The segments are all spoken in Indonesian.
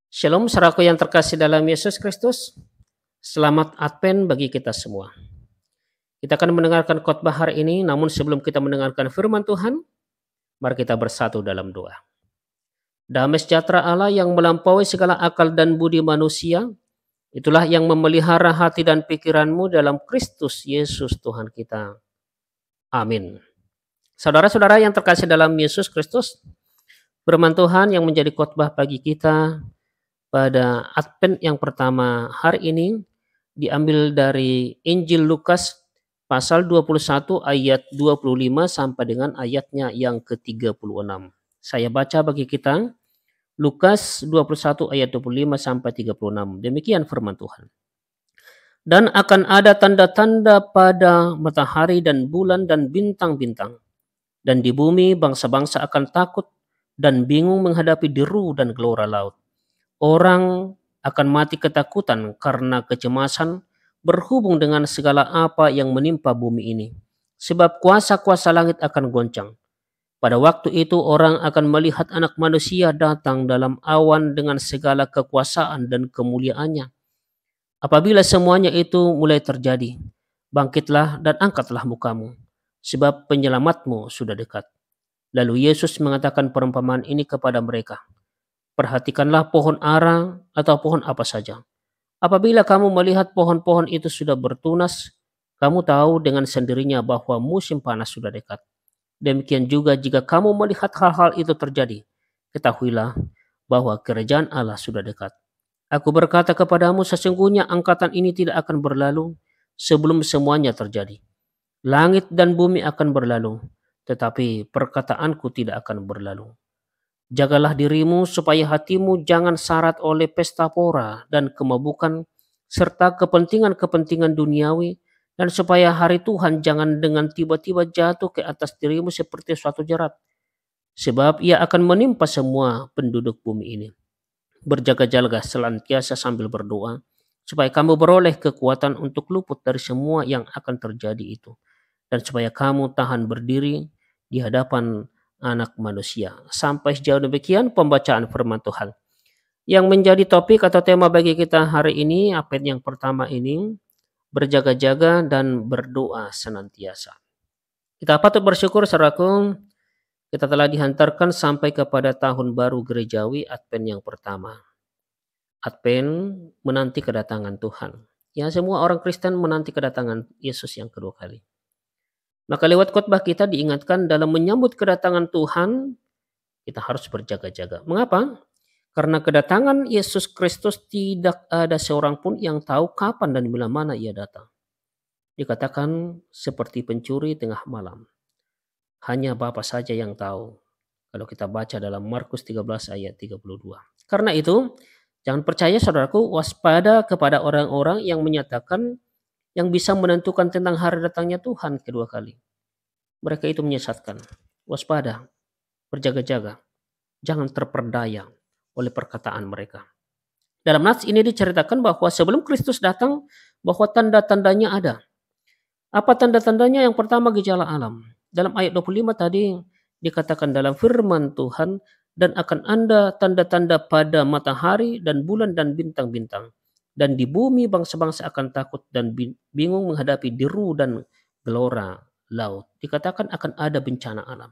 Shalom, saudaraku yang terkasih dalam Yesus Kristus. Selamat Advent bagi kita semua. Kita akan mendengarkan khotbah hari ini, namun sebelum kita mendengarkan firman Tuhan, mari kita bersatu dalam doa. Damai sejahtera Allah yang melampaui segala akal dan budi manusia, itulah yang memelihara hati dan pikiranmu dalam Kristus Yesus Tuhan kita. Amin. Saudara-saudara yang terkasih dalam Yesus Kristus, firman Tuhan yang menjadi khotbah bagi kita pada Advent yang pertama hari ini diambil dari Injil Lukas pasal 21 ayat 25 sampai dengan ayatnya yang ke-36. Saya baca bagi kita Lukas 21 ayat 25 sampai 36. Demikian firman Tuhan. Dan akan ada tanda-tanda pada matahari dan bulan dan bintang-bintang. Dan di bumi bangsa-bangsa akan takut dan bingung menghadapi deru dan gelora laut. Orang akan mati ketakutan karena kecemasan berhubung dengan segala apa yang menimpa bumi ini. Sebab kuasa-kuasa langit akan goncang. Pada waktu itu orang akan melihat Anak Manusia datang dalam awan dengan segala kekuasaan dan kemuliaannya. Apabila semuanya itu mulai terjadi, bangkitlah dan angkatlah mukamu, sebab penyelamatmu sudah dekat. Lalu Yesus mengatakan perumpamaan ini kepada mereka. Perhatikanlah pohon ara atau pohon apa saja. Apabila kamu melihat pohon-pohon itu sudah bertunas, kamu tahu dengan sendirinya bahwa musim panas sudah dekat. Demikian juga jika kamu melihat hal-hal itu terjadi, ketahuilah bahwa kerajaan Allah sudah dekat. Aku berkata kepadamu, sesungguhnya angkatan ini tidak akan berlalu sebelum semuanya terjadi. Langit dan bumi akan berlalu, tetapi perkataanku tidak akan berlalu. Jagalah dirimu supaya hatimu jangan syarat oleh pesta pora dan kemabukan serta kepentingan-kepentingan duniawi, dan supaya hari Tuhan jangan dengan tiba-tiba jatuh ke atas dirimu seperti suatu jerat. Sebab ia akan menimpa semua penduduk bumi ini. Berjaga-jaga senantiasa sambil berdoa, supaya kamu beroleh kekuatan untuk luput dari semua yang akan terjadi itu. Dan supaya kamu tahan berdiri di hadapan Anak Manusia. Sampai sejauh demikian pembacaan firman Tuhan. Yang menjadi topik atau tema bagi kita hari ini, ayat yang pertama ini, berjaga-jaga dan berdoa senantiasa. Kita patut bersyukur saudaraku, kita telah dihantarkan sampai kepada tahun baru gerejawi Advent yang pertama. Advent menanti kedatangan Tuhan. Ya, semua orang Kristen menanti kedatangan Yesus yang kedua kali. Maka lewat khotbah kita diingatkan dalam menyambut kedatangan Tuhan, kita harus berjaga-jaga. Mengapa? Karena kedatangan Yesus Kristus tidak ada seorang pun yang tahu kapan dan bila mana ia datang. Dikatakan seperti pencuri tengah malam. Hanya Bapa saja yang tahu. Kalau kita baca dalam Markus 13 ayat 32. Karena itu, jangan percaya saudaraku, waspada kepada orang-orang yang menyatakan yang bisa menentukan tentang hari datangnya Tuhan kedua kali. Mereka itu menyesatkan. Waspada, berjaga-jaga. Jangan terperdaya oleh perkataan mereka. Dalam nats ini diceritakan bahwa sebelum Kristus datang, bahwa tanda-tandanya ada. Apa tanda-tandanya? Yang pertama gejala alam. Dalam ayat 25 tadi dikatakan dalam firman Tuhan, dan akan ada tanda-tanda pada matahari dan bulan dan bintang-bintang. Dan di bumi bangsa-bangsa akan takut dan bingung menghadapi deru dan gelora laut. Dikatakan akan ada bencana alam.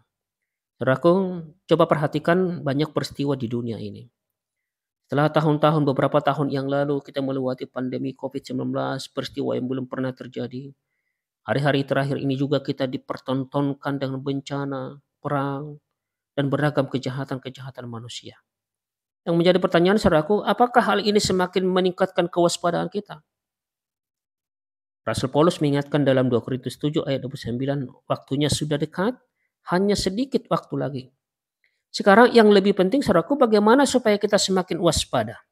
Saudaraku, coba perhatikan banyak peristiwa di dunia ini. Setelah tahun-tahun, beberapa tahun yang lalu kita melewati pandemi COVID-19, peristiwa yang belum pernah terjadi. Hari-hari terakhir ini juga kita dipertontonkan dengan bencana, perang, dan beragam kejahatan-kejahatan manusia. Yang menjadi pertanyaan saudaraku, apakah hal ini semakin meningkatkan kewaspadaan kita? Rasul Paulus mengingatkan dalam 2 Korintus 7 ayat 29, waktunya sudah dekat, hanya sedikit waktu lagi. Sekarang yang lebih penting saudaraku, bagaimana supaya kita semakin waspada?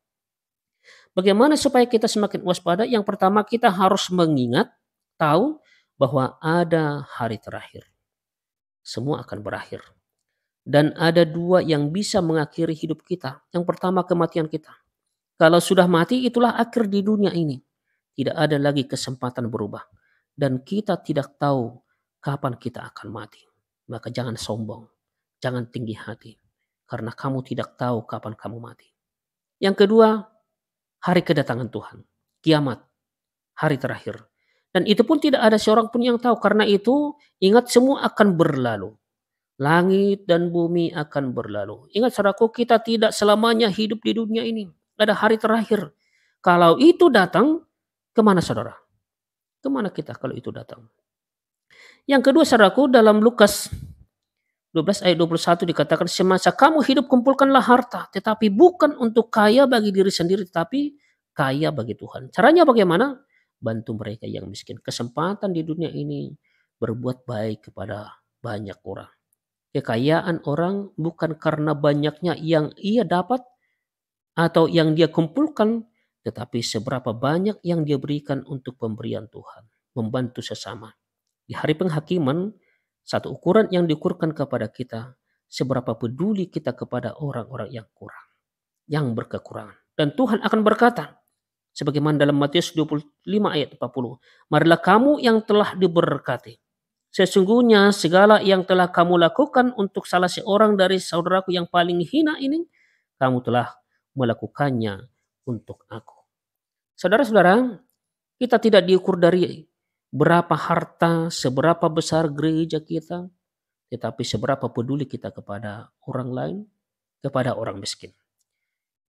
Bagaimana supaya kita semakin waspada? Yang pertama kita harus mengingat, tahu bahwa ada hari terakhir. Semua akan berakhir. Dan ada dua yang bisa mengakhiri hidup kita. Yang pertama kematian kita. Kalau sudah mati itulah akhir di dunia ini. Tidak ada lagi kesempatan berubah. Dan kita tidak tahu kapan kita akan mati. Maka jangan sombong. Jangan tinggi hati. Karena kamu tidak tahu kapan kamu mati. Yang kedua, hari kedatangan Tuhan, kiamat, hari terakhir. Dan itu pun tidak ada seorang pun yang tahu. Karena itu ingat semua akan berlalu. Langit dan bumi akan berlalu. Ingat saudaraku, kita tidak selamanya hidup di dunia ini. Ada hari terakhir. Kalau itu datang, kemana saudara? Kemana kita kalau itu datang? Yang kedua saudaraku, dalam Lukas 12 ayat 21 dikatakan, semasa kamu hidup kumpulkanlah harta, tetapi bukan untuk kaya bagi diri sendiri, tetapi kaya bagi Tuhan. Caranya bagaimana? Bantu mereka yang miskin. Kesempatan di dunia ini berbuat baik kepada banyak orang. Kekayaan orang bukan karena banyaknya yang ia dapat atau yang dia kumpulkan, tetapi seberapa banyak yang dia berikan untuk pemberian Tuhan, membantu sesama. Di hari penghakiman, satu ukuran yang diukurkan kepada kita, seberapa peduli kita kepada orang-orang yang kurang, yang berkekurangan. Dan Tuhan akan berkata, sebagaimana dalam Matius 25 ayat 40, marilah kamu yang telah diberkati. Sesungguhnya segala yang telah kamu lakukan untuk salah seorang dari saudaraku yang paling hina ini, kamu telah melakukannya untuk aku. Saudara-saudara, kita tidak diukur dari berapa harta, seberapa besar gereja kita, tetapi seberapa peduli kita kepada orang lain, kepada orang miskin.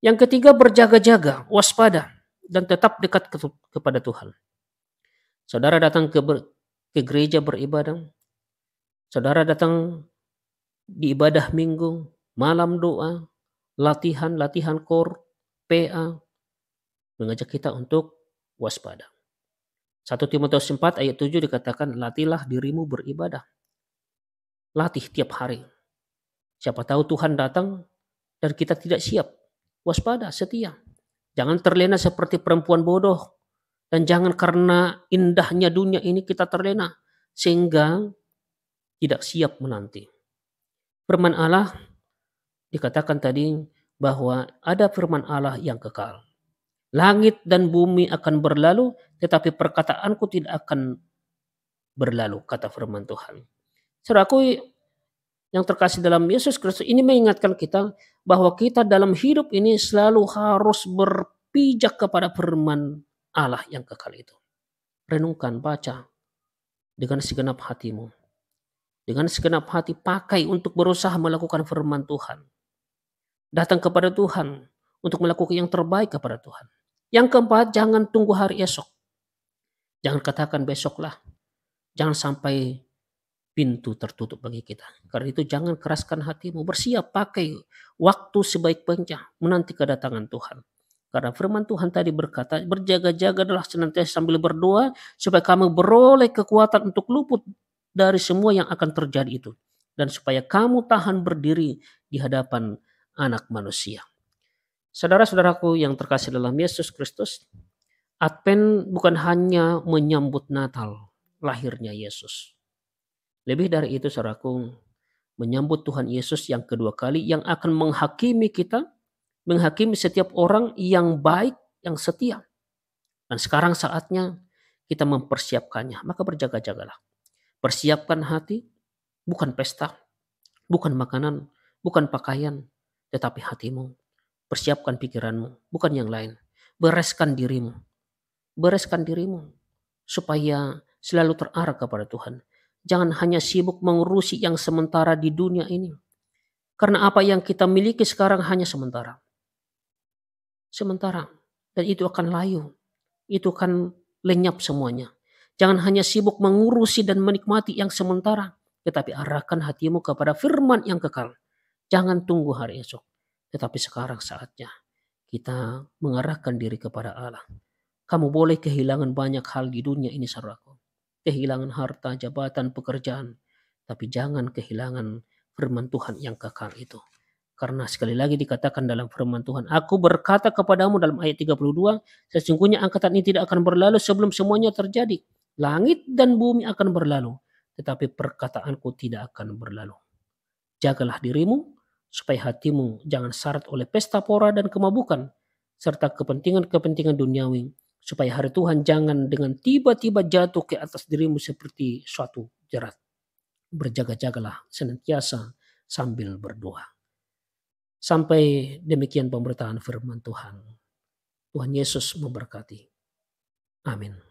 Yang ketiga, berjaga-jaga, waspada, dan tetap dekat kepada Tuhan. Saudara datang ke gereja beribadah, saudara datang di ibadah minggu, malam doa, latihan kor, PA, mengajak kita untuk waspada. 1 Timotius 4 ayat 7 dikatakan, latihlah dirimu beribadah. Latih tiap hari. Siapa tahu Tuhan datang dan kita tidak siap. Waspada, setia. Jangan terlena seperti perempuan bodoh. Dan jangan karena indahnya dunia ini kita terlena. Sehingga tidak siap menanti. Firman Allah dikatakan tadi bahwa ada firman Allah yang kekal. Langit dan bumi akan berlalu, tetapi perkataanku tidak akan berlalu, kata firman Tuhan. Saudaraku yang terkasih dalam Yesus Kristus, ini mengingatkan kita bahwa kita dalam hidup ini selalu harus berpijak kepada firman Allah yang kekal itu. Renungkan, baca dengan segenap hatimu. Dengan segenap hati pakai untuk berusaha melakukan firman Tuhan. Datang kepada Tuhan untuk melakukan yang terbaik kepada Tuhan. Yang keempat, jangan tunggu hari esok. Jangan katakan besoklah. Jangan sampai pintu tertutup bagi kita. Karena itu jangan keraskan hatimu. Bersiap pakai waktu sebaik-baiknya menanti kedatangan Tuhan. Karena firman Tuhan tadi berkata, berjaga-jagalah senantiasa sambil berdoa supaya kamu beroleh kekuatan untuk luput dari semua yang akan terjadi itu. Dan supaya kamu tahan berdiri di hadapan Anak Manusia. Saudara-saudaraku yang terkasih dalam Yesus Kristus, Advent bukan hanya menyambut Natal, lahirnya Yesus. Lebih dari itu saudaraku, menyambut Tuhan Yesus yang kedua kali yang akan menghakimi kita, menghakimi setiap orang yang baik, yang setia. Dan sekarang saatnya kita mempersiapkannya, maka berjaga-jagalah. Persiapkan hati, bukan pesta, bukan makanan, bukan pakaian, tetapi hatimu. Persiapkan pikiranmu, bukan yang lain. Bereskan dirimu. Bereskan dirimu supaya selalu terarah kepada Tuhan. Jangan hanya sibuk mengurusi yang sementara di dunia ini. Karena apa yang kita miliki sekarang hanya sementara. Sementara. Dan itu akan layu. Itu akan lenyap semuanya. Jangan hanya sibuk mengurusi dan menikmati yang sementara. Tetapi arahkan hatimu kepada firman yang kekal. Jangan tunggu hari esok. Tetapi sekarang saatnya kita mengarahkan diri kepada Allah. Kamu boleh kehilangan banyak hal di dunia ini saudaraku. Kehilangan harta, jabatan, pekerjaan. Tapi jangan kehilangan firman Tuhan yang kekal itu. Karena sekali lagi dikatakan dalam firman Tuhan, aku berkata kepadamu dalam ayat 32, sesungguhnya angkatan ini tidak akan berlalu sebelum semuanya terjadi. Langit dan bumi akan berlalu, tetapi perkataanku tidak akan berlalu. Jagalah dirimu, supaya hatimu jangan syarat oleh pesta pora dan kemabukan, serta kepentingan-kepentingan duniawi, supaya hari Tuhan jangan dengan tiba-tiba jatuh ke atas dirimu seperti suatu jerat. Berjaga-jagalah senantiasa sambil berdoa. Sampai demikian pemberitaan firman Tuhan. Tuhan Yesus memberkati. Amin.